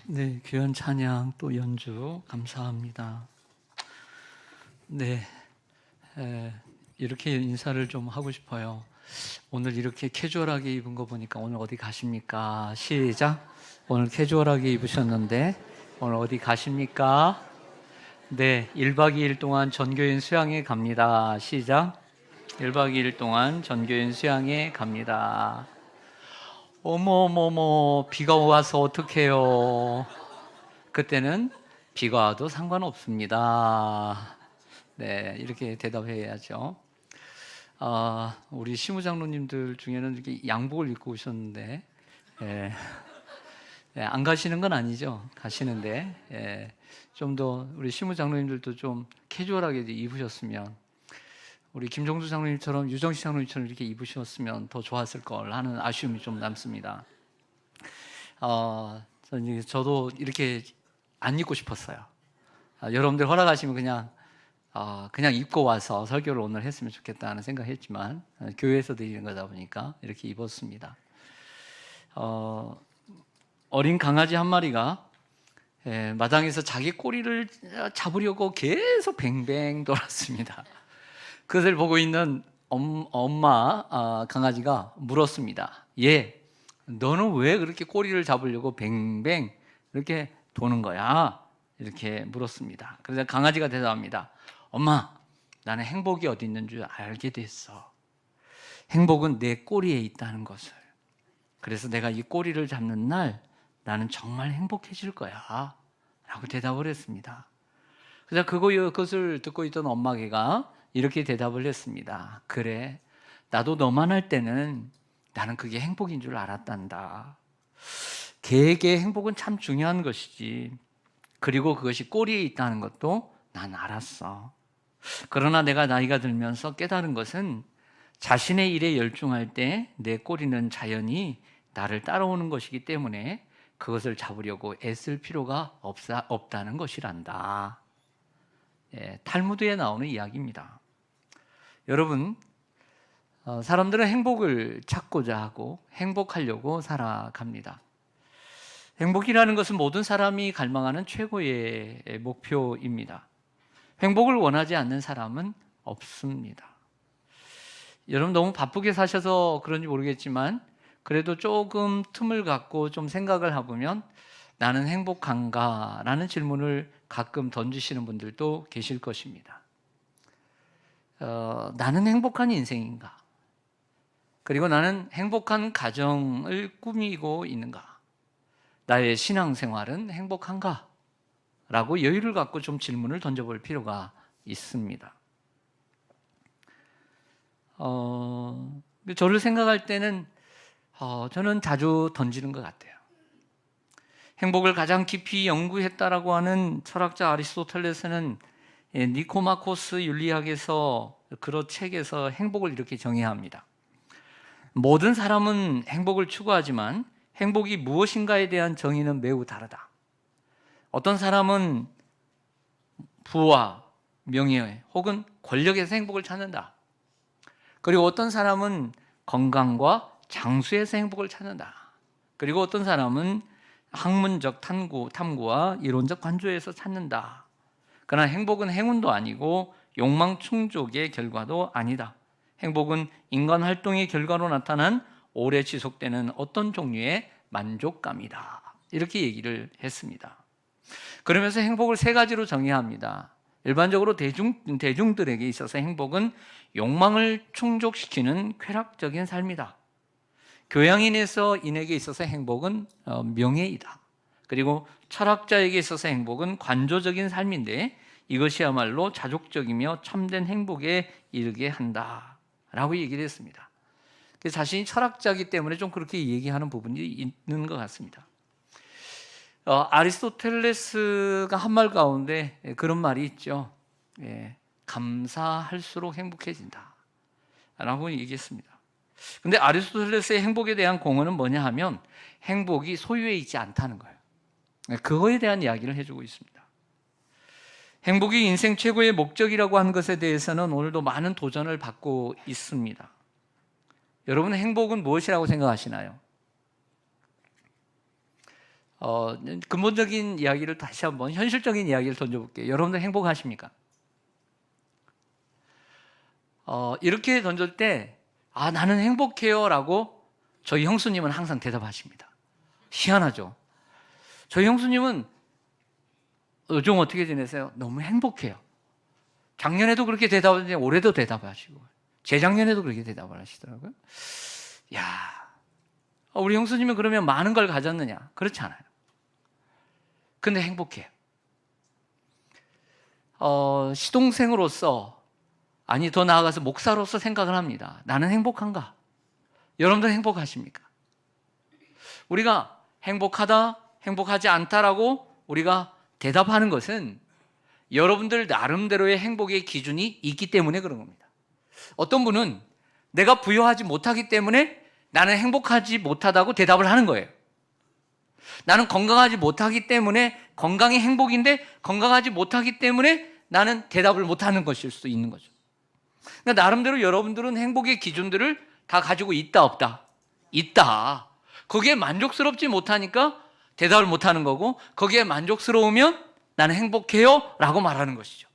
네, 귀한 찬양 또 연주 감사합니다. 네, 이렇게 인사를 좀 하고 싶어요. 오늘 이렇게 캐주얼하게 입은 거 보니까 오늘 어디 가십니까? 시작. 오늘 캐주얼하게 입으셨는데 오늘 어디 가십니까? 네, 1박 2일 동안 전교인 수양에 갑니다. 시작. 1박 2일 동안 전교인 수양에 갑니다. 어머머머, 비가 와서 어떡해요? 그때는 비가 와도 상관없습니다. 네, 이렇게 대답해야죠. 우리 시무장로님들 중에는 이렇게 양복을 입고 오셨는데, 예, 안 가시는 건 아니죠. 가시는데, 예, 좀 더 우리 시무장로님들도 좀 캐주얼하게 입으셨으면, 우리 김종수 장로님처럼 유정식 장로님처럼 이렇게 입으셨으면 더 좋았을 걸 하는 아쉬움이 좀 남습니다. 저도 이렇게 안 입고 싶었어요. 여러분들 허락하시면 그냥 입고 와서 설교를 오늘 했으면 좋겠다는 생각했지만 교회에서 드리는 거다 보니까 이렇게 입었습니다. 어린 강아지 한 마리가 마당에서 자기 꼬리를 잡으려고 계속 뱅뱅 돌았습니다. 그것을 보고 있는 엄마 강아지가 물었습니다. 얘, 너는 왜 그렇게 꼬리를 잡으려고 뱅뱅 이렇게 도는 거야? 이렇게 물었습니다. 그래서 강아지가 대답합니다. 엄마, 나는 행복이 어디 있는 줄 알게 됐어. 행복은 내 꼬리에 있다는 것을. 그래서 내가 이 꼬리를 잡는 날 나는 정말 행복해질 거야 라고 대답을 했습니다. 그래서 그것을 듣고 있던 엄마 개가 이렇게 대답을 했습니다. 그래, 나도 너만 할 때는 나는 그게 행복인 줄 알았단다. 개에게 행복은 참 중요한 것이지. 그리고 그것이 꼬리에 있다는 것도 난 알았어. 그러나 내가 나이가 들면서 깨달은 것은 자신의 일에 열중할 때 내 꼬리는 자연히 나를 따라오는 것이기 때문에 그것을 잡으려고 애쓸 필요가 없다는 것이란다. 탈무드에 나오는 이야기입니다. 여러분, 사람들은 행복을 찾고자 하고 행복하려고 살아갑니다. 행복이라는 것은 모든 사람이 갈망하는 최고의 목표입니다. 행복을 원하지 않는 사람은 없습니다. 여러분 너무 바쁘게 사셔서 그런지 모르겠지만 그래도 조금 틈을 갖고 좀 생각을 해보면 나는 행복한가? 라는 질문을 가끔 던지시는 분들도 계실 것입니다. 나는 행복한 인생인가? 그리고 나는 행복한 가정을 꾸미고 있는가? 나의 신앙생활은 행복한가? 라고 여유를 갖고 좀 질문을 던져볼 필요가 있습니다. 저를 생각할 때는 저는 자주 던지는 것 같아요. 행복을 가장 깊이 연구했다라고 하는 철학자 아리스토텔레스는 니코마코스 윤리학에서 그런 책에서 행복을 이렇게 정의합니다. 모든 사람은 행복을 추구하지만 행복이 무엇인가에 대한 정의는 매우 다르다. 어떤 사람은 부와 명예 혹은 권력에서 행복을 찾는다. 그리고 어떤 사람은 건강과 장수에서 행복을 찾는다. 그리고 어떤 사람은 학문적 탐구와 이론적 관조에서 찾는다. 그러나 행복은 행운도 아니고 욕망 충족의 결과도 아니다. 행복은 인간 활동의 결과로 나타난 오래 지속되는 어떤 종류의 만족감이다. 이렇게 얘기를 했습니다. 그러면서 행복을 세 가지로 정의합니다. 일반적으로 대중들에게 있어서 행복은 욕망을 충족시키는 쾌락적인 삶이다. 교양인에게 있어서 행복은 명예이다. 그리고 철학자에게 있어서 행복은 관조적인 삶인데 이것이야말로 자족적이며 참된 행복에 이르게 한다라고 얘기를 했습니다. 자신이 철학자이기 때문에 좀 그렇게 얘기하는 부분이 있는 것 같습니다. 아리스토텔레스가 한 말 가운데 그런 말이 있죠. 감사할수록 행복해진다 라고 얘기했습니다. 근데 아리스토텔레스의 행복에 대한 공언은 뭐냐 하면 행복이 소유에 있지 않다는 거예요. 그거에 대한 이야기를 해주고 있습니다. 행복이 인생 최고의 목적이라고 하는 것에 대해서는 오늘도 많은 도전을 받고 있습니다. 여러분 행복은 무엇이라고 생각하시나요? 근본적인 이야기를 다시 한번 현실적인 이야기를 던져볼게요. 여러분들 행복하십니까? 이렇게 던질 때 나는 행복해요 라고 저희 형수님은 항상 대답하십니다. 희한하죠? 저희 형수님은 요즘 어떻게 지내세요? 너무 행복해요. 작년에도 그렇게 대답하는데 올해도 대답하시고 재작년에도 그렇게 대답을 하시더라고요. 야, 우리 형수님은 그러면 많은 걸 가졌느냐? 그렇지 않아요. 근데 행복해요. 시동생으로서, 아니 더 나아가서 목사로서 생각을 합니다. 나는 행복한가? 여러분들 행복하십니까? 우리가 행복하다, 행복하지 않다라고 우리가 대답하는 것은 여러분들 나름대로의 행복의 기준이 있기 때문에 그런 겁니다. 어떤 분은 내가 부여하지 못하기 때문에 나는 행복하지 못하다고 대답을 하는 거예요. 나는 건강하지 못하기 때문에 건강이 행복인데 건강하지 못하기 때문에 나는 대답을 못하는 것일 수 있는 거죠. 그러니까 나름대로 여러분들은 행복의 기준들을 다 가지고 있다 없다? 있다. 거기에 만족스럽지 못하니까 대답을 못하는 거고, 거기에 만족스러우면 나는 행복해요 라고 말하는 것이죠.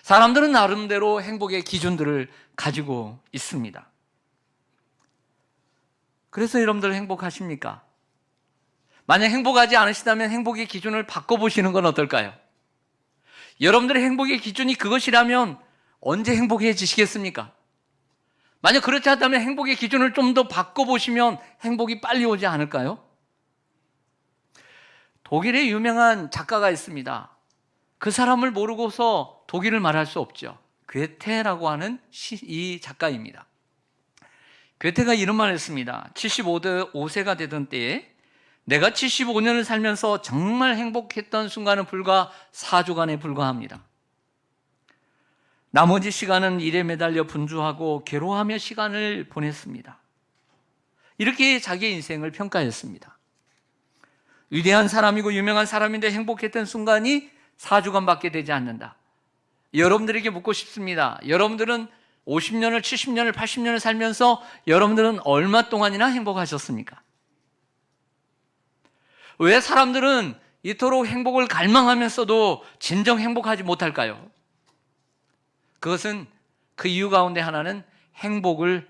사람들은 나름대로 행복의 기준들을 가지고 있습니다. 그래서 여러분들 행복하십니까? 만약 행복하지 않으시다면 행복의 기준을 바꿔보시는 건 어떨까요? 여러분들의 행복의 기준이 그것이라면 언제 행복해지시겠습니까? 만약 그렇지 않다면 행복의 기준을 좀 더 바꿔보시면 행복이 빨리 오지 않을까요? 독일에 유명한 작가가 있습니다. 그 사람을 모르고서 독일을 말할 수 없죠. 괴테라고 하는 이 작가입니다. 괴테가 이런 말을 했습니다. 75세가 되던 때에 내가 75년을 살면서 정말 행복했던 순간은 불과 4주간에 불과합니다. 나머지 시간은 일에 매달려 분주하고 괴로워하며 시간을 보냈습니다. 이렇게 자기의 인생을 평가했습니다. 위대한 사람이고 유명한 사람인데 행복했던 순간이 4주간밖에 되지 않는다. 여러분들에게 묻고 싶습니다. 여러분들은 50년을, 70년을, 80년을 살면서 여러분들은 얼마 동안이나 행복하셨습니까? 왜 사람들은 이토록 행복을 갈망하면서도 진정 행복하지 못할까요? 그것은 그 이유 가운데 하나는 행복을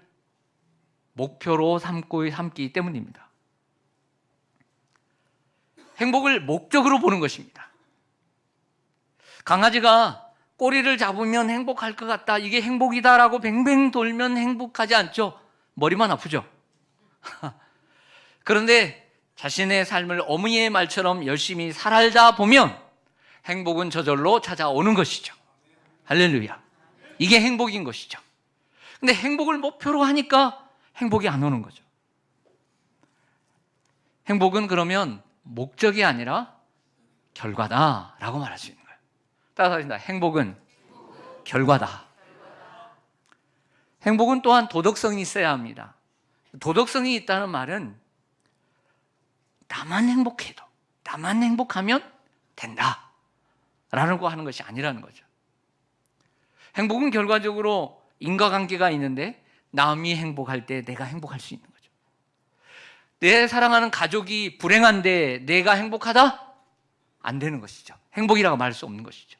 목표로 삼기 때문입니다. 행복을 목적으로 보는 것입니다. 강아지가 꼬리를 잡으면 행복할 것 같다, 이게 행복이다라고 뱅뱅 돌면 행복하지 않죠? 머리만 아프죠? 그런데 자신의 삶을 어머니의 말처럼 열심히 살다 보면 행복은 저절로 찾아오는 것이죠. 할렐루야. 이게 행복인 것이죠. 근데 행복을 목표로 하니까 행복이 안 오는 거죠. 행복은 그러면 목적이 아니라 결과다라고 말할 수 있는 거예요. 따라서 하신다. 행복은 결과다. 행복은 또한 도덕성이 있어야 합니다. 도덕성이 있다는 말은 나만 행복해도, 나만 행복하면 된다 라는 거 하는 것이 아니라는 거죠. 행복은 결과적으로 인과관계가 있는데 남이 행복할 때 내가 행복할 수 있는 거죠. 내 사랑하는 가족이 불행한데 내가 행복하다? 안 되는 것이죠. 행복이라고 말할 수 없는 것이죠.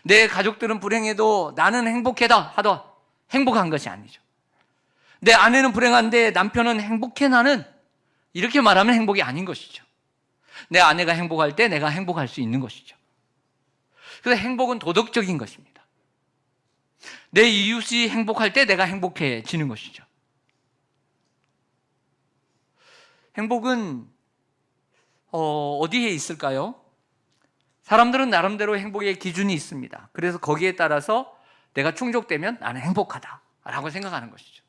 내 가족들은 불행해도 나는 행복하다 하다 행복한 것이 아니죠. 내 아내는 불행한데 남편은 행복해 나는, 이렇게 말하면 행복이 아닌 것이죠. 내 아내가 행복할 때 내가 행복할 수 있는 것이죠. 그래서 행복은 도덕적인 것입니다. 내 이웃이 행복할 때 내가 행복해지는 것이죠. 행복은 어디에 있을까요? 사람들은 나름대로 행복의 기준이 있습니다. 그래서 거기에 따라서 내가 충족되면 나는 행복하다라고 생각하는 것이죠.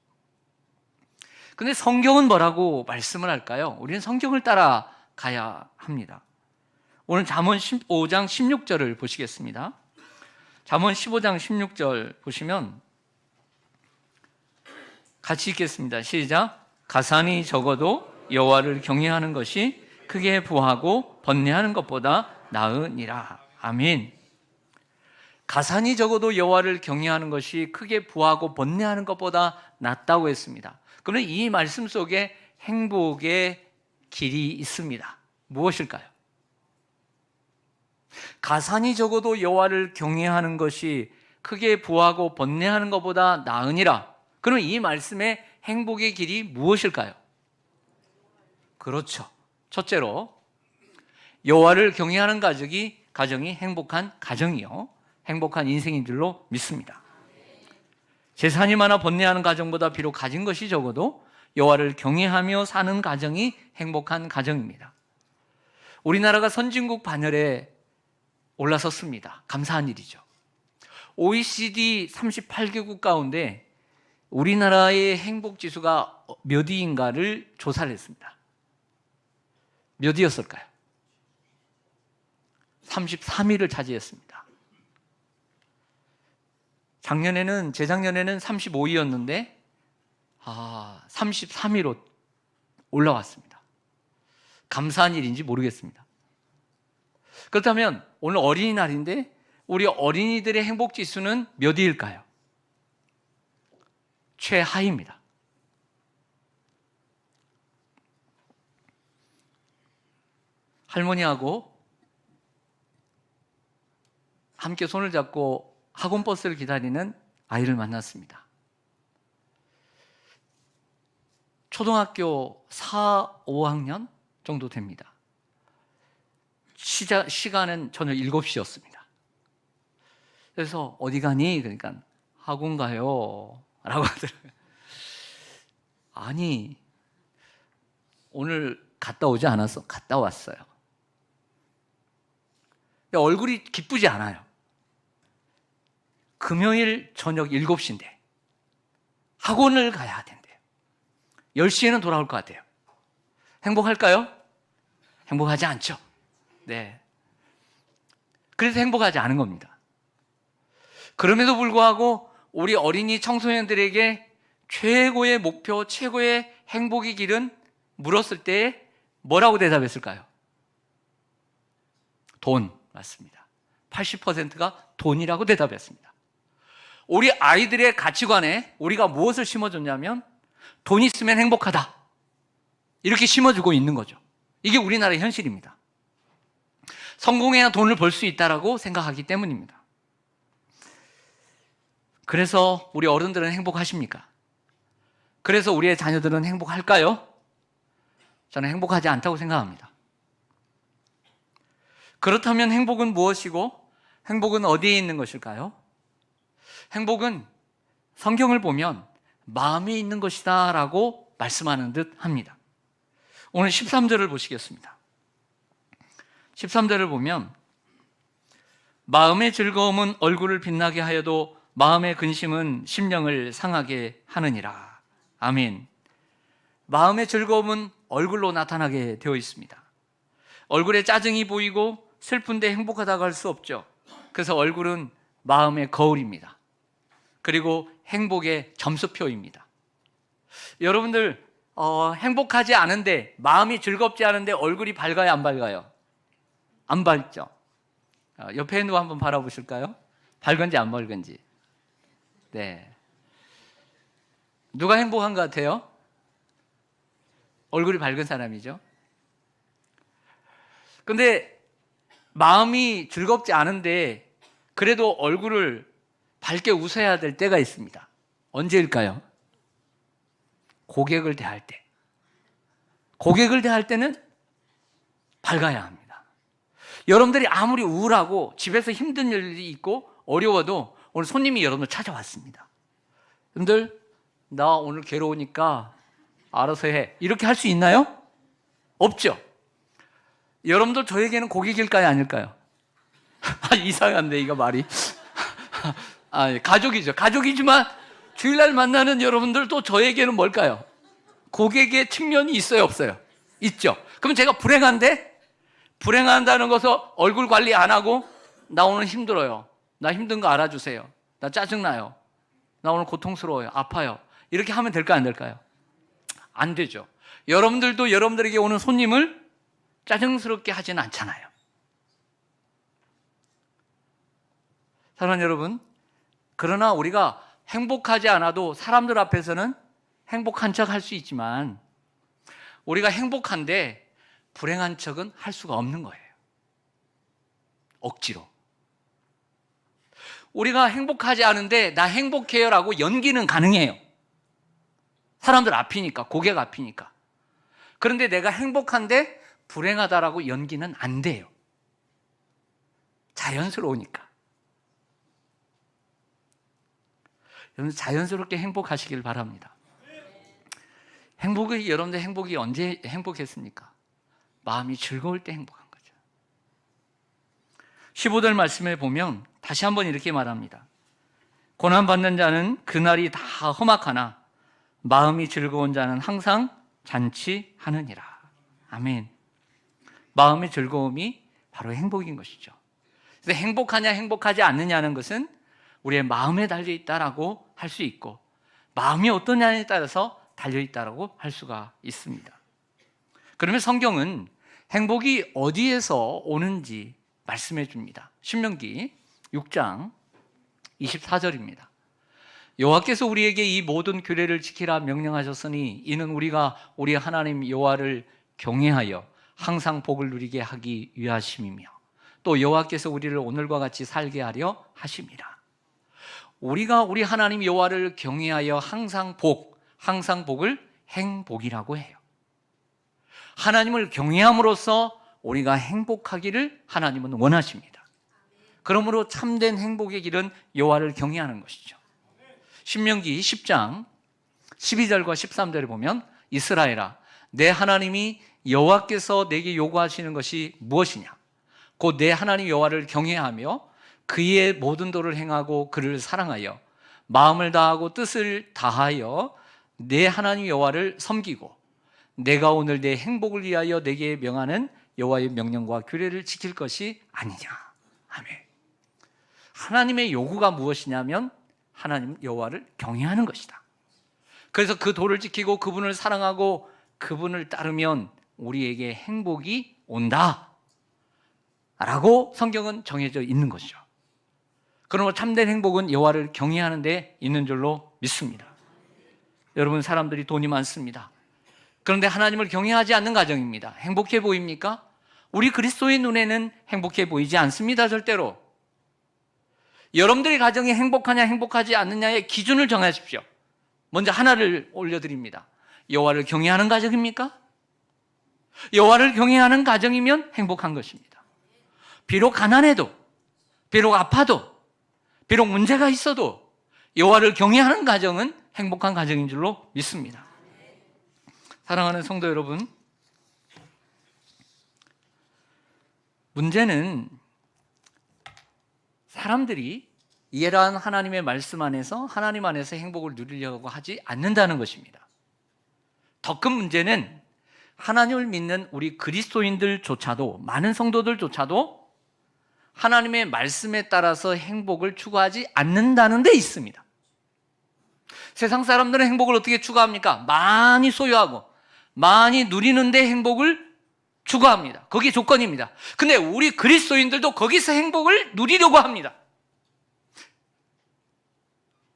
근데 성경은 뭐라고 말씀을 할까요? 우리는 성경을 따라가야 합니다. 오늘 잠언 15장 16절을 보시겠습니다. 잠언 15장 16절 보시면 같이 읽겠습니다. 시작. 가산이 적어도 여호와를 경외하는 것이 크게 부하고 번뇌하는 것보다 나으니라. 아멘. 가산이 적어도 여호와를 경외하는 것이 크게 부하고 번뇌하는 것보다 낫다고 했습니다. 그러면 이 말씀 속에 행복의 길이 있습니다. 무엇일까요? 가산이 적어도 여호와를 경외하는 것이 크게 부하고 번뇌하는 것보다 나으니라. 그럼 이 말씀의 행복의 길이 무엇일까요? 그렇죠. 첫째로 여호와를 경외하는 가정이 행복한 가정이요, 행복한 인생인 줄로 믿습니다. 재산이 많아 번뇌하는 가정보다 비록 가진 것이 적어도 여호와를 경외하며 사는 가정이 행복한 가정입니다. 우리나라가 선진국 반열에 올라섰습니다. 감사한 일이죠. OECD 38개국 가운데 우리나라의 행복지수가 몇 위인가를 조사를 했습니다. 몇 위였을까요? 33위를 차지했습니다. 재작년에는 35위였는데 33위로 올라왔습니다. 감사한 일인지 모르겠습니다. 그렇다면 오늘 어린이날인데 우리 어린이들의 행복지수는 몇 위일까요? 최하위입니다. 할머니하고 함께 손을 잡고 학원 버스를 기다리는 아이를 만났습니다. 초등학교 4, 5학년 정도 됩니다. 시간은 저녁 7시였습니다. 그래서 어디 가니? 그러니까 학원 가요 라고 하더라고요. 아니, 오늘 갔다 오지 않았어? 갔다 왔어요. 얼굴이 기쁘지 않아요. 금요일 저녁 7시인데 학원을 가야 된대요. 10시에는 돌아올 것 같아요. 행복할까요? 행복하지 않죠. 네. 그래서 행복하지 않은 겁니다. 그럼에도 불구하고 우리 어린이 청소년들에게 최고의 목표, 최고의 행복의 길은 물었을 때 뭐라고 대답했을까요? 돈. 맞습니다. 80%가 돈이라고 대답했습니다. 우리 아이들의 가치관에 우리가 무엇을 심어줬냐면 돈 있으면 행복하다, 이렇게 심어주고 있는 거죠. 이게 우리나라의 현실입니다. 성공해야 돈을 벌 수 있다라고 생각하기 때문입니다. 그래서 우리 어른들은 행복하십니까? 그래서 우리의 자녀들은 행복할까요? 저는 행복하지 않다고 생각합니다. 그렇다면 행복은 무엇이고 행복은 어디에 있는 것일까요? 행복은 성경을 보면 마음에 있는 것이다 라고 말씀하는 듯 합니다. 오늘 13절을 보시겠습니다. 13절을 보면 마음의 즐거움은 얼굴을 빛나게 하여도 마음의 근심은 심령을 상하게 하느니라. 아멘. 마음의 즐거움은 얼굴로 나타나게 되어 있습니다. 얼굴에 짜증이 보이고 슬픈데 행복하다고 할 수 없죠. 그래서 얼굴은 마음의 거울입니다. 그리고 행복의 점수표입니다. 여러분들 행복하지 않은데, 마음이 즐겁지 않은데 얼굴이 밝아요, 안 밝아요? 안 밝죠. 옆에 있는 거 한번 바라보실까요? 밝은지 안 밝은지. 네. 누가 행복한 것 같아요? 얼굴이 밝은 사람이죠. 근데 마음이 즐겁지 않은데 그래도 얼굴을 밝게 웃어야 될 때가 있습니다. 언제일까요? 고객을 대할 때. 고객을 대할 때는 밝아야 합니다. 여러분들이 아무리 우울하고 집에서 힘든 일이 있고 어려워도 오늘 손님이 여러분을 찾아왔습니다. 여러분들, 나 오늘 괴로우니까 알아서 해, 이렇게 할 수 있나요? 없죠. 여러분들 저에게는 고객일까요, 아닐까요? 이상한데 이거 말이. 가족이죠. 가족이지만 주일날 만나는 여러분들도 저에게는 뭘까요? 고객의 측면이 있어요, 없어요? 있죠. 그럼 제가 불행한데? 불행한다는 것은 얼굴 관리 안 하고 나 오늘 힘들어요, 나 힘든 거 알아주세요, 나 짜증나요, 나 오늘 고통스러워요, 아파요, 이렇게 하면 될까요, 안 될까요? 안 되죠. 여러분들도 여러분들에게 오는 손님을 짜증스럽게 하지는 않잖아요. 사랑하는 여러분, 그러나 우리가 행복하지 않아도 사람들 앞에서는 행복한 척 할 수 있지만 우리가 행복한데 불행한 척은 할 수가 없는 거예요. 억지로. 우리가 행복하지 않은데 나 행복해요라고 연기는 가능해요. 사람들 앞이니까, 고객 앞이니까. 그런데 내가 행복한데 불행하다라고 연기는 안 돼요. 자연스러우니까. 여러분 자연스럽게 행복하시길 바랍니다. 여러분들 행복이 언제 행복했습니까? 마음이 즐거울 때 행복한 거죠. 15절 말씀에 보면 다시 한번 이렇게 말합니다. 고난받는 자는 그날이 다 험악하나 마음이 즐거운 자는 항상 잔치하느니라. 아멘. 마음의 즐거움이 바로 행복인 것이죠. 그래서 행복하냐 행복하지 않느냐는 것은 우리의 마음에 달려있다라고 할 수 있고, 마음이 어떠냐에 따라서 달려있다라고 할 수가 있습니다. 그러면 성경은 행복이 어디에서 오는지 말씀해 줍니다. 신명기 6장 24절입니다. 여호와께서 우리에게 이 모든 규례를 지키라 명령하셨으니 이는 우리가 우리 하나님 여호와를 경외하여 항상 복을 누리게 하기 위하심이며 또 여호와께서 우리를 오늘과 같이 살게 하려 하심이라. 우리가 우리 하나님 여호와를 경외하여 항상 복을 행복이라고 해요. 하나님을 경외함으로써 우리가 행복하기를 하나님은 원하십니다. 그러므로 참된 행복의 길은 여호와를 경외하는 것이죠. 신명기 10장 12절과 13절에 보면 이스라엘아 내 하나님이 여호와께서 내게 요구하시는 것이 무엇이냐? 곧 내 하나님 여호와를 경외하며 그의 모든 도를 행하고 그를 사랑하여 마음을 다하고 뜻을 다하여 내 하나님 여호와를 섬기고 내가 오늘 내 행복을 위하여 내게 명하는 여호와의 명령과 규례를 지킬 것이 아니냐. 아멘. 하나님의 요구가 무엇이냐면 하나님 여호와를 경외하는 것이다. 그래서 그 도를 지키고 그분을 사랑하고 그분을 따르면 우리에게 행복이 온다 라고 성경은 정해져 있는 것이죠. 그러므로 참된 행복은 여호와를 경외하는 데 있는 줄로 믿습니다. 여러분 사람들이 돈이 많습니다. 그런데 하나님을 경외하지 않는 가정입니다. 행복해 보입니까? 우리 그리스도의 눈에는 행복해 보이지 않습니다. 절대로. 여러분들의 가정이 행복하냐 행복하지 않느냐의 기준을 정하십시오. 먼저 하나를 올려드립니다. 여호와를 경외하는 가정입니까? 여호와를 경외하는 가정이면 행복한 것입니다. 비록 가난해도, 비록 아파도, 비록 문제가 있어도 여호와를 경외하는 가정은 행복한 가정인 줄로 믿습니다. 사랑하는 성도 여러분, 문제는 사람들이 이해한 하나님의 말씀 안에서 하나님 안에서 행복을 누리려고 하지 않는다는 것입니다. 더 큰 문제는 하나님을 믿는 우리 그리스도인들조차도, 많은 성도들조차도 하나님의 말씀에 따라서 행복을 추구하지 않는다는 데 있습니다. 세상 사람들은 행복을 어떻게 추구합니까? 많이 소유하고 많이 누리는데 행복을 추구합니다. 그게 조건입니다. 근데 우리 그리스도인들도 거기서 행복을 누리려고 합니다.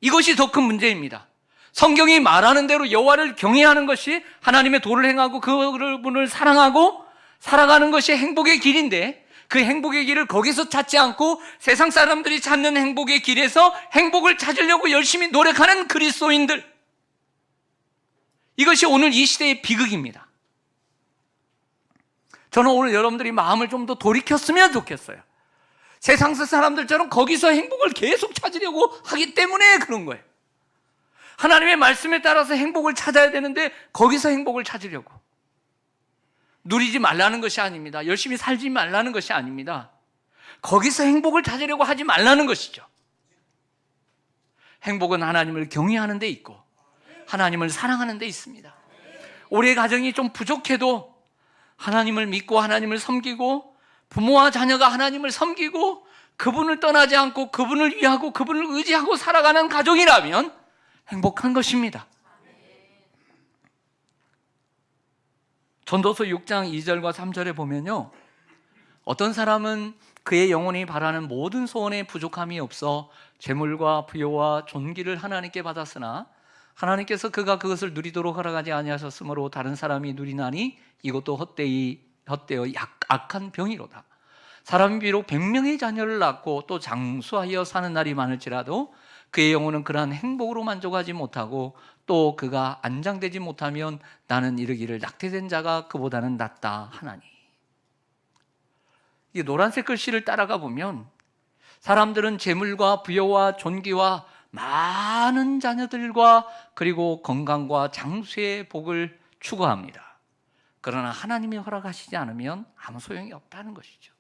이것이 더 큰 문제입니다. 성경이 말하는 대로 여호와를 경외하는 것이 하나님의 도를 행하고 그분을 사랑하고 살아가는 것이 행복의 길인데 그 행복의 길을 거기서 찾지 않고 세상 사람들이 찾는 행복의 길에서 행복을 찾으려고 열심히 노력하는 그리스도인들, 이것이 오늘 이 시대의 비극입니다. 저는 오늘 여러분들이 마음을 좀 더 돌이켰으면 좋겠어요. 세상 사람들처럼 거기서 행복을 계속 찾으려고 하기 때문에 그런 거예요. 하나님의 말씀에 따라서 행복을 찾아야 되는데 거기서 행복을 찾으려고. 누리지 말라는 것이 아닙니다. 열심히 살지 말라는 것이 아닙니다. 거기서 행복을 찾으려고 하지 말라는 것이죠. 행복은 하나님을 경외하는 데 있고 하나님을 사랑하는 데 있습니다. 우리의 가정이 좀 부족해도 하나님을 믿고 하나님을 섬기고 부모와 자녀가 하나님을 섬기고 그분을 떠나지 않고 그분을 위하고 그분을 의지하고 살아가는 가족이라면 행복한 것입니다. 전도서 6장 2절과 3절에 보면요, 어떤 사람은 그의 영혼이 바라는 모든 소원에 부족함이 없어 재물과 부여와 존귀를 하나님께 받았으나 하나님께서 그가 그것을 누리도록 허락하지 아니하셨으므로 다른 사람이 누리나니 이것도 헛되어 악한 병이로다. 사람이 비록 100명의 자녀를 낳고 또 장수하여 사는 날이 많을지라도 그의 영혼은 그러한 행복으로 만족하지 못하고 또 그가 안장되지 못하면 나는 이르기를 낙태된 자가 그보다는 낫다 하나니. 이 노란색 글씨를 따라가 보면 사람들은 재물과 부여와 존귀와 많은 자녀들과 그리고 건강과 장수의 복을 추구합니다. 그러나 하나님이 허락하시지 않으면 아무 소용이 없다는 것이죠.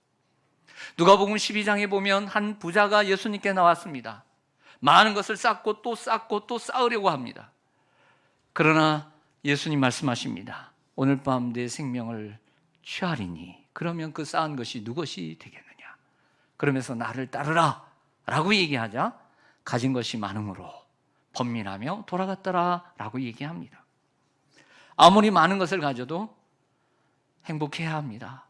누가복음 12장에 보면 한 부자가 예수님께 나왔습니다. 많은 것을 쌓고 또 쌓고 또 쌓으려고 합니다. 그러나 예수님 말씀하십니다. 오늘 밤 내 생명을 취하리니 그러면 그 쌓은 것이 누구시 되겠느냐. 그러면서 나를 따르라 라고 얘기하자 가진 것이 많음으로 번민하며 돌아갔더라 라고 얘기합니다. 아무리 많은 것을 가져도 행복해야 합니다.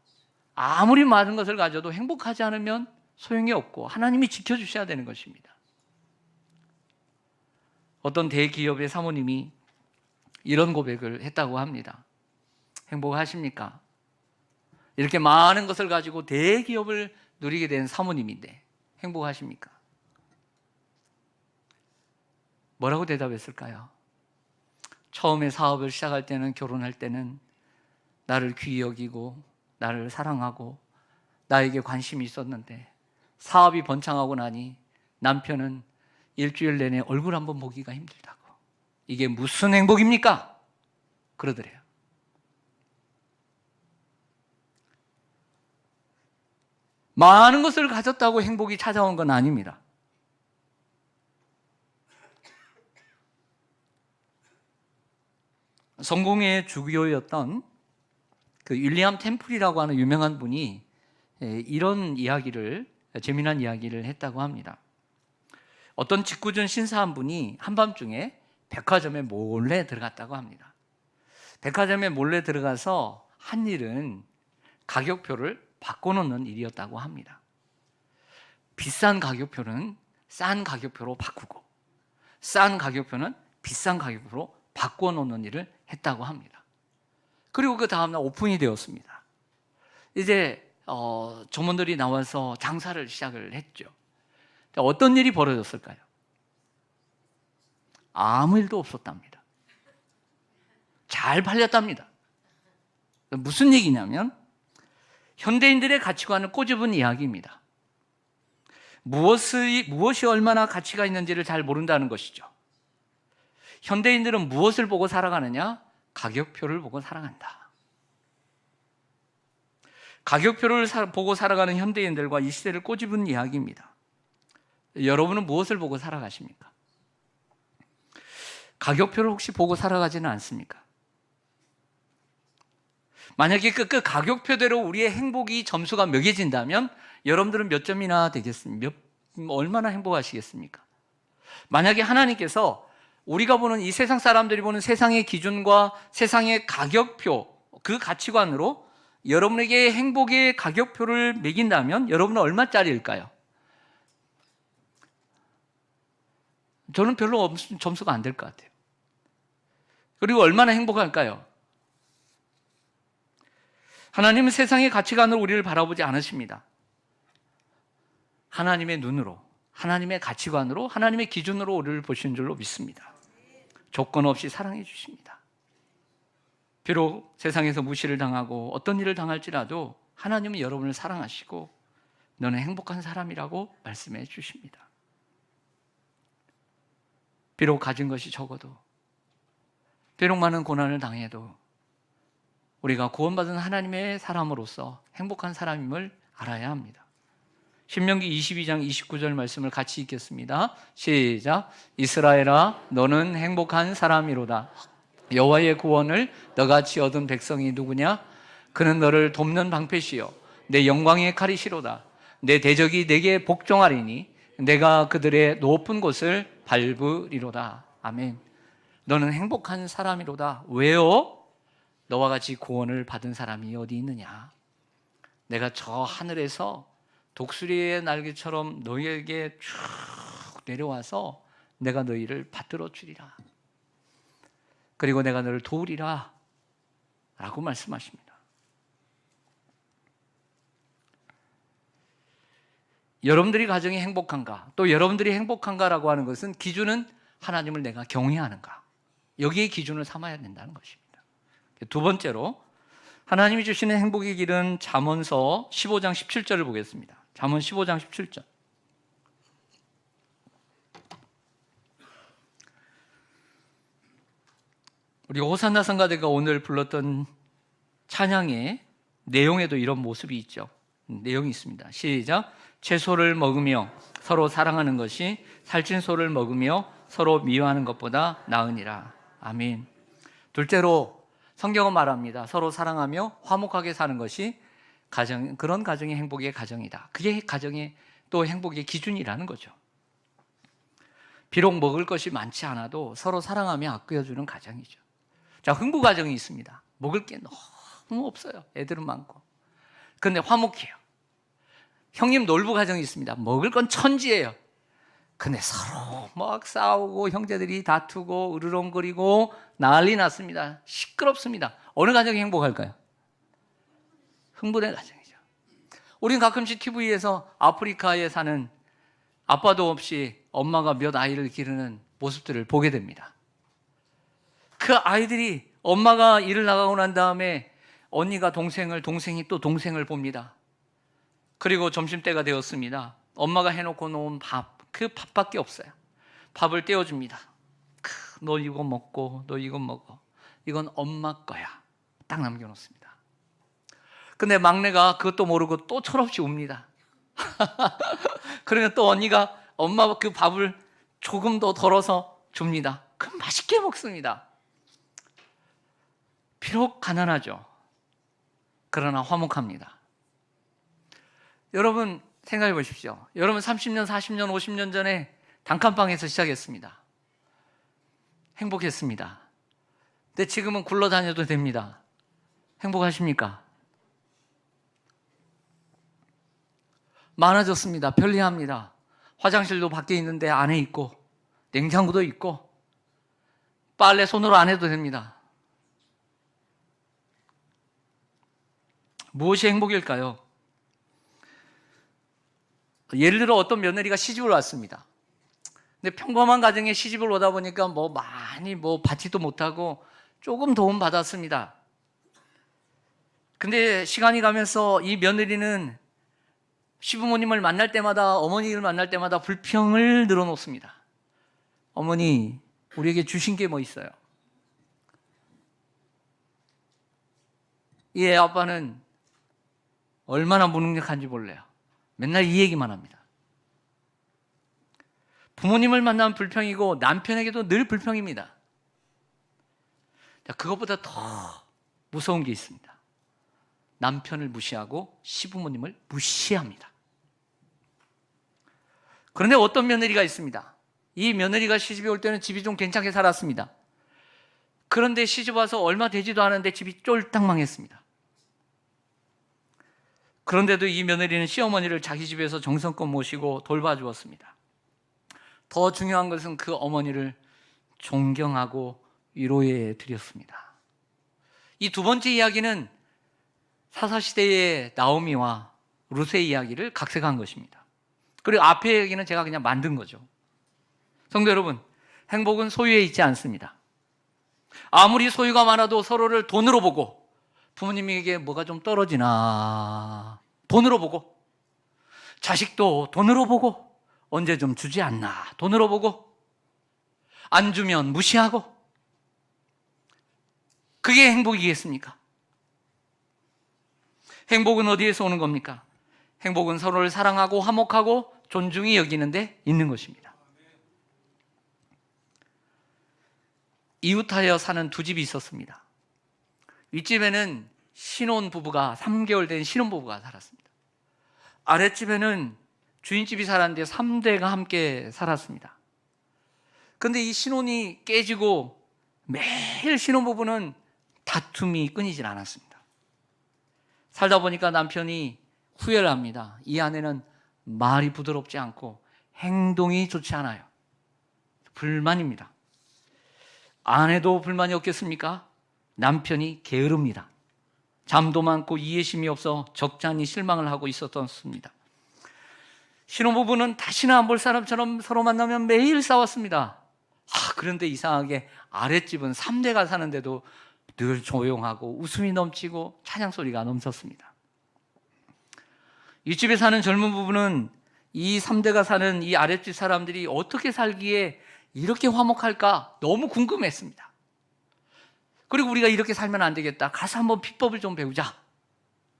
아무리 많은 것을 가져도 행복하지 않으면 소용이 없고 하나님이 지켜주셔야 되는 것입니다. 어떤 대기업의 사모님이 이런 고백을 했다고 합니다. 행복하십니까? 이렇게 많은 것을 가지고 대기업을 누리게 된 사모님인데 행복하십니까? 뭐라고 대답했을까요? 처음에 사업을 시작할 때는, 결혼할 때는 나를 귀히 여기고 나를 사랑하고 나에게 관심이 있었는데 사업이 번창하고 나니 남편은 일주일 내내 얼굴 한번 보기가 힘들다고. 이게 무슨 행복입니까? 그러더래요. 많은 것을 가졌다고 행복이 찾아온 건 아닙니다. 성공의 주교였던 그 윌리엄 템플이라고 하는 유명한 분이 이런 이야기를, 재미난 이야기를 했다고 합니다. 어떤 직구준 신사 한 분이 한밤중에 백화점에 몰래 들어갔다고 합니다. 백화점에 몰래 들어가서 한 일은 가격표를 바꿔놓는 일이었다고 합니다. 비싼 가격표는 싼 가격표로 바꾸고 싼 가격표는 비싼 가격표로 바꿔놓는 일을 했다고 합니다. 그리고 그 다음날 오픈이 되었습니다. 이제 점원들이 나와서 장사를 시작을 했죠. 어떤 일이 벌어졌을까요? 아무 일도 없었답니다. 잘 팔렸답니다. 무슨 얘기냐면 현대인들의 가치관을 꼬집은 이야기입니다. 무엇이 얼마나 가치가 있는지를 잘 모른다는 것이죠. 현대인들은 무엇을 보고 살아가느냐? 가격표를 보고 살아간다. 가격표를 보고 살아가는 현대인들과 이 시대를 꼬집은 이야기입니다. 여러분은 무엇을 보고 살아가십니까? 가격표를 혹시 보고 살아가지는 않습니까? 만약에 그 가격표대로 우리의 행복이 점수가 매겨진다면 여러분들은 몇 점이나 되겠습니까? 얼마나 행복하시겠습니까? 만약에 하나님께서 우리가 보는 이 세상 사람들이 보는 세상의 기준과 세상의 가격표, 그 가치관으로 여러분에게 행복의 가격표를 매긴다면 여러분은 얼마짜리일까요? 저는 별로 점수가 안 될 것 같아요. 그리고 얼마나 행복할까요? 하나님은 세상의 가치관으로 우리를 바라보지 않으십니다. 하나님의 눈으로, 하나님의 가치관으로, 하나님의 기준으로 우리를 보시는 줄로 믿습니다. 조건 없이 사랑해 주십니다. 비록 세상에서 무시를 당하고 어떤 일을 당할지라도 하나님은 여러분을 사랑하시고 너는 행복한 사람이라고 말씀해 주십니다. 비록 가진 것이 적어도, 비록 많은 고난을 당해도 우리가 구원받은 하나님의 사람으로서 행복한 사람임을 알아야 합니다. 신명기 22장 29절 말씀을 같이 읽겠습니다. 시작. 이스라엘아 너는 행복한 사람이로다. 여호와의 구원을 너같이 얻은 백성이 누구냐? 그는 너를 돕는 방패시요 내 영광의 칼이시로다. 내 대적이 내게 복종하리니 내가 그들의 높은 곳을 밟으리로다. 아멘. 너는 행복한 사람이로다. 왜요? 너와 같이 구원을 받은 사람이 어디 있느냐? 내가 저 하늘에서 독수리의 날개처럼 너희에게 쭉 내려와서 내가 너희를 받들어 주리라. 그리고 내가 너를 도우리라 라고 말씀하십니다. 여러분들이 가정이 행복한가, 또 여러분들이 행복한가라고 하는 것은 기준은 하나님을 내가 경외하는가, 여기에 기준을 삼아야 된다는 것입니다. 두 번째로 하나님이 주시는 행복의 길은 잠언서 15장 17절을 보겠습니다. 잠언 15장 17절. 우리 호산나 성가대가 오늘 불렀던 찬양의 내용에도 이런 모습이 있죠. 내용이 있습니다. 시작. 채소를 먹으며 서로 사랑하는 것이 살찐 소를 먹으며 서로 미워하는 것보다 나으니라. 아멘. 둘째로 성경은 말합니다. 서로 사랑하며 화목하게 사는 것이 그런 가정이 행복의 가정이다. 그게 가정의 또 행복의 기준이라는 거죠. 비록 먹을 것이 많지 않아도 서로 사랑하며 아껴주는 가정이죠. 자, 흥부 가정이 있습니다. 먹을 게 너무 없어요. 애들은 많고. 그런데 화목해요. 형님 놀부 가정이 있습니다. 먹을 건 천지예요. 근데 서로 막 싸우고 형제들이 다투고 으르렁거리고 난리 났습니다. 시끄럽습니다. 어느 가정이 행복할까요? 흥분의 가정이죠. 우린 가끔씩 TV에서 아프리카에 사는 아빠도 없이 엄마가 몇 아이를 기르는 모습들을 보게 됩니다. 그 아이들이 엄마가 일을 나가고 난 다음에 언니가 동생이 또 동생을 봅니다. 그리고 점심때가 되었습니다. 엄마가 해놓고 놓은 밥, 그 밥밖에 없어요. 밥을 떼어줍니다. 너 이거 먹고 너 이거 먹어. 이건 엄마 거야. 딱 남겨놓습니다. 근데 막내가 그것도 모르고 또 철없이 웁니다. 그러면 또 언니가 엄마 그 밥을 조금 더 덜어서 줍니다. 그럼 맛있게 먹습니다. 비록 가난하죠. 그러나 화목합니다. 여러분 생각해 보십시오. 여러분 30년, 40년, 50년 전에 단칸방에서 시작했습니다. 행복했습니다. 근데 지금은 굴러다녀도 됩니다. 행복하십니까? 많아졌습니다. 편리합니다. 화장실도 밖에 있는데 안에 있고 냉장고도 있고 빨래 손으로 안 해도 됩니다. 무엇이 행복일까요? 예를 들어 어떤 며느리가 시집을 왔습니다. 근데 평범한 가정에 시집을 오다 보니까 많이 받지도 못하고 조금 도움 받았습니다. 근데 시간이 가면서 이 며느리는 시부모님을 만날 때마다, 어머니를 만날 때마다 불평을 늘어놓습니다. 어머니, 우리에게 주신 게 뭐 있어요? 이 애 아빠는 얼마나 무능력한지 몰라요. 맨날 이 얘기만 합니다. 부모님을 만나면 불평이고 남편에게도 늘 불평입니다. 자, 그것보다 더 무서운 게 있습니다. 남편을 무시하고 시부모님을 무시합니다. 그런데 어떤 며느리가 있습니다. 이 며느리가 시집에 올 때는 집이 좀 괜찮게 살았습니다. 그런데 시집 와서 얼마 되지도 않았는데 집이 쫄딱 망했습니다. 그런데도 이 며느리는 시어머니를 자기 집에서 정성껏 모시고 돌봐주었습니다. 더 중요한 것은 그 어머니를 존경하고 위로해 드렸습니다. 이 두 번째 이야기는 사사시대의 나오미와 룻의 이야기를 각색한 것입니다. 그리고 앞에 얘기는 제가 그냥 만든 거죠. 성도 여러분, 행복은 소유에 있지 않습니다. 아무리 소유가 많아도 서로를 돈으로 보고, 부모님에게 뭐가 좀 떨어지나 돈으로 보고, 자식도 돈으로 보고, 언제 좀 주지 않나 돈으로 보고, 안 주면 무시하고, 그게 행복이겠습니까? 행복은 어디에서 오는 겁니까? 행복은 서로를 사랑하고 화목하고 존중히 여기는 데 있는 것입니다. 이웃하여 사는 두 집이 있었습니다. 윗집에는 신혼부부가 3개월 된 신혼부부가 살았습니다. 아랫집에는 주인집이 살았는데 3대가 함께 살았습니다. 그런데 이 신혼이 깨지고 매일 신혼부부는 다툼이 끊이질 않았습니다. 살다 보니까 남편이 후회를 합니다. 이 아내는 말이 부드럽지 않고 행동이 좋지 않아요. 불만입니다. 아내도 불만이 없겠습니까? 남편이 게으릅니다. 잠도 많고 이해심이 없어 적잖이 실망을 하고 있었습니다. 신혼부부는 다시는 안 볼 사람처럼 서로 만나면 매일 싸웠습니다. 그런데 이상하게 아랫집은 3대가 사는데도 늘 조용하고 웃음이 넘치고 찬양 소리가 넘쳤습니다. 이 집에 사는 젊은 부부는 이 3대가 사는 이 아랫집 사람들이 어떻게 살기에 이렇게 화목할까 너무 궁금했습니다. 그리고 우리가 이렇게 살면 안 되겠다. 가서 한번 비법을 좀 배우자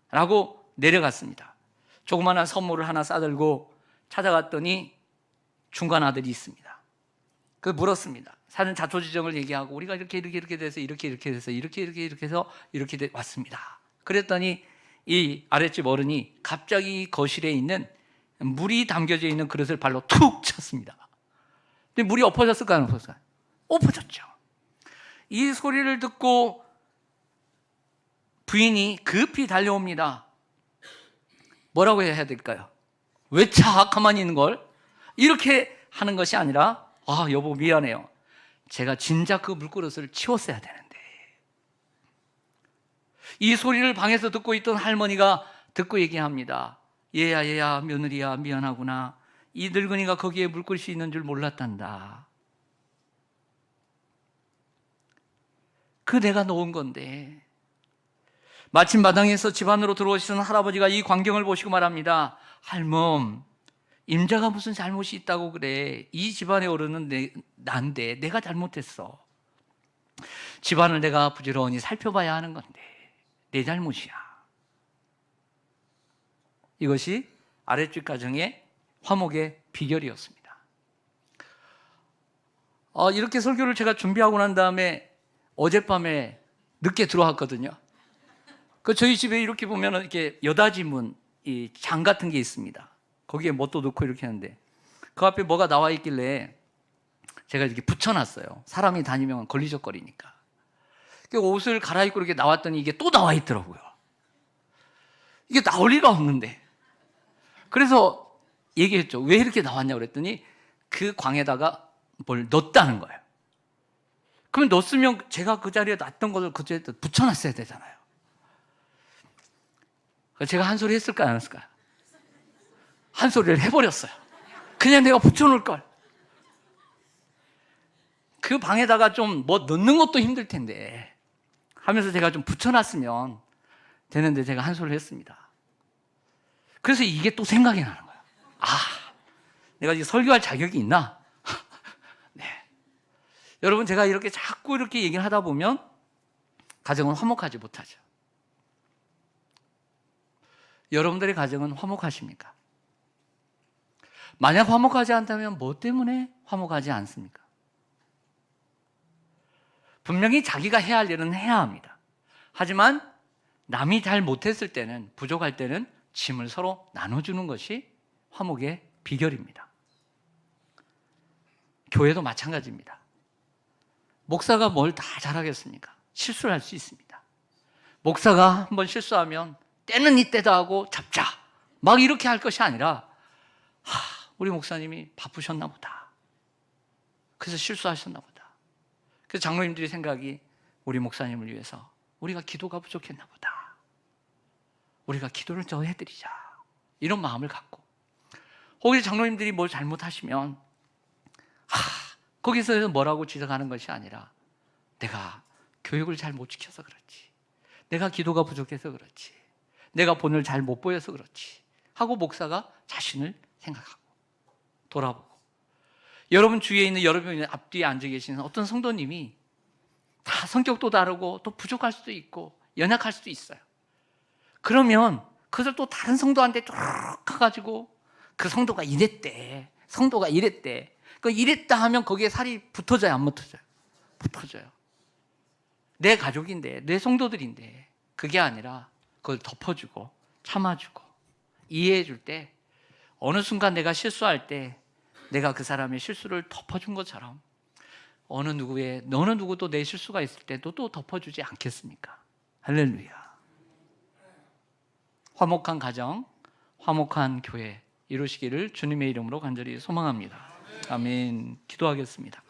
라고 내려갔습니다. 조그마한 선물을 하나 싸들고 찾아갔더니 중간 아들이 있습니다. 그 물었습니다. 사는 자초지정을 얘기하고 우리가 이렇게 돼서 이렇게 돼서 이렇게 해서 이렇게 왔습니다. 그랬더니 이 아랫집 어른이 갑자기 거실에 있는 물이 담겨져 있는 그릇을 발로 툭 쳤습니다. 근데 물이 엎어졌을까요? 안 엎어졌을까요? 엎어졌죠. 이 소리를 듣고 부인이 급히 달려옵니다. 뭐라고 해야 될까요? 왜 가만히 있는 걸? 이렇게 하는 것이 아니라 여보 미안해요. 제가 진작 그 물그릇을 치웠어야 되는데. 이 소리를 방에서 듣고 있던 할머니가 듣고 얘기합니다. 얘야 며느리야 미안하구나. 이 늙은이가 거기에 물그릇이 있는 줄 몰랐단다. 그 내가 놓은 건데. 마침 마당에서 집 안으로 들어오시던 할아버지가 이 광경을 보시고 말합니다. 할멈, 임자가 무슨 잘못이 있다고 그래. 이 집안의 어른은 난데 내가 잘못했어. 집안을 내가 부지런히 살펴봐야 하는 건데 내 잘못이야. 이것이 아랫집 가정의 화목의 비결이었습니다. 이렇게 설교를 제가 준비하고 난 다음에 어젯밤에 늦게 들어왔거든요. 저희 집에 이렇게 보면 이렇게 여닫이 문, 이 장 같은 게 있습니다. 거기에 뭣도 넣고 이렇게 하는데 그 앞에 뭐가 나와 있길래 제가 이렇게 붙여놨어요. 사람이 다니면 걸리적거리니까. 옷을 갈아입고 이렇게 나왔더니 이게 또 나와 있더라고요. 이게 나올 리가 없는데. 그래서 얘기했죠. 왜 이렇게 나왔냐고 그랬더니 그 광에다가 뭘 넣었다는 거예요. 그럼 넣었으면 제가 그 자리에 놨던 것을 그 자리에 붙여놨어야 되잖아요. 제가 한 소리 했을까요? 안 했을까요? 한 소리를 해버렸어요. 그냥 내가 붙여놓을 걸. 그 방에다가 좀 뭐 넣는 것도 힘들 텐데 하면서 제가 좀 붙여놨으면 되는데 제가 한 소리를 했습니다. 그래서 이게 또 생각이 나는 거예요. 내가 이제 설교할 자격이 있나? 네. 여러분, 제가 이렇게 자꾸 이렇게 얘기를 하다 보면 가정은 화목하지 못하죠. 여러분들의 가정은 화목하십니까? 만약 화목하지 않다면 뭐 때문에 화목하지 않습니까? 분명히 자기가 해야 할 일은 해야 합니다. 하지만 남이 잘 못했을 때는, 부족할 때는 짐을 서로 나눠주는 것이 화목의 비결입니다. 교회도 마찬가지입니다. 목사가 뭘 다 잘하겠습니까? 실수를 할 수 있습니다. 목사가 한번 실수하면 때는 이때다 하고 잡자 막 이렇게 할 것이 아니라 우리 목사님이 바쁘셨나 보다. 그래서 실수하셨나 보다. 그래서 장로님들이 생각이 우리 목사님을 위해서 우리가 기도가 부족했나 보다. 우리가 기도를 더 해드리자. 이런 마음을 갖고 혹시 장로님들이 뭘 잘못하시면 거기서 뭐라고 지적하는 것이 아니라 내가 교육을 잘 못 지켜서 그렇지, 내가 기도가 부족해서 그렇지, 내가 본을 잘 못 보여서 그렇지 하고 목사가 자신을 생각하고 돌아보고, 여러분 주위에 있는 여러분 앞뒤에 앉아 계시는 어떤 성도님이 다 성격도 다르고 또 부족할 수도 있고 연약할 수도 있어요. 그러면 그것을 또 다른 성도한테 쭉 가가지고 그 성도가 이랬대, 성도가 이랬대, 이랬다 하면 거기에 살이 붙어져요, 안 붙어져요? 붙어져요. 내 가족인데, 내 성도들인데. 그게 아니라 그걸 덮어주고 참아주고 이해해줄 때, 어느 순간 내가 실수할 때 내가 그 사람의 실수를 덮어준 것처럼 어느 누구도 내 실수가 있을 때도 또 덮어주지 않겠습니까? 할렐루야. 화목한 가정, 화목한 교회 이루시기를 주님의 이름으로 간절히 소망합니다. 아멘. 기도하겠습니다.